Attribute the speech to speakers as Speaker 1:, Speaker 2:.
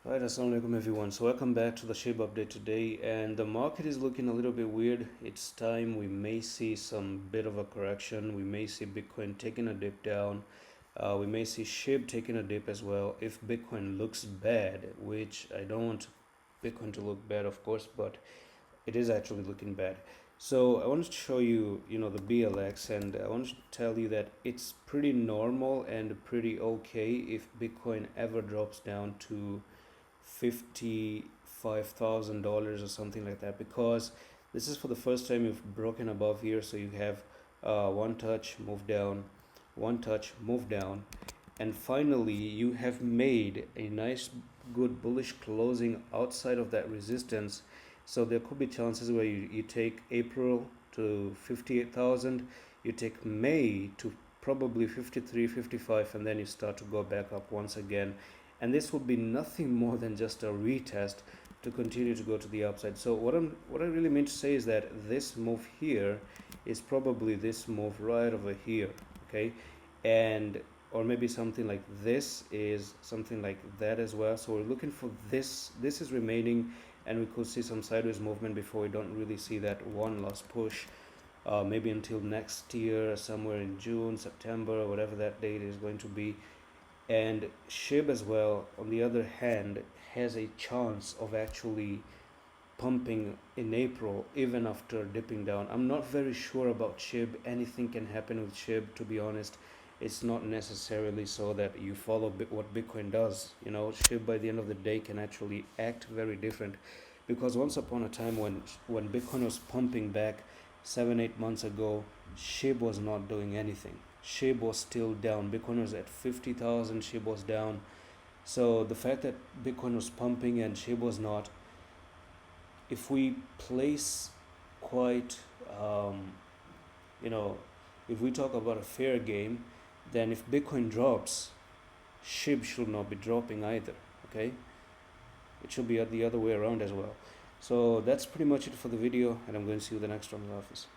Speaker 1: Alright, assalamualaikum everyone. So welcome back to the SHIB update today, and the market is looking a little bit weird. It's time we may see some bit of a correction. We may see Bitcoin taking a dip down. We may see SHIB taking a dip as well. If Bitcoin looks bad, which I don't want Bitcoin to look bad, of course, but it is actually looking bad. So I wanted to show you, the BLX, and I wanted to tell you that it's pretty normal and pretty okay if Bitcoin ever drops down to $55,000 or something like that, because this is for the first time you've broken above here. So you have one touch, move down, one touch, move down, and finally you have made a nice good bullish closing outside of that resistance. So there could be chances where you take April to 58,000, you take May to probably 53, 55, and then you start to go back up once again. And this would be nothing more than just a retest to continue to go to the upside. So what I really mean to say is that this move here is probably this move right over here, okay? And or maybe something like this is something like that as well. So we're looking for this is remaining, and we could see some sideways movement before we don't really see that one last push, maybe until next year, somewhere in June, September, or whatever that date is going to be. And SHIB as well, on the other hand, has a chance of actually pumping in April even after dipping down. I'm not very sure about SHIB. Anything can happen with SHIB, to be honest. It's not necessarily so that you follow what Bitcoin does. SHIB by the end of the day can actually act very different, because once upon a time when Bitcoin was pumping back 7-8 months ago, SHIB was not doing anything. SHIB was still down. Bitcoin was at 50,000, SHIB was down. So the fact that Bitcoin was pumping and SHIB was not, if we place quite, if we talk about a fair game, then if Bitcoin drops, SHIB should not be dropping either, okay? It should be the other way around as well. So that's pretty much it for the video, and I'm going to see you the next one in the office.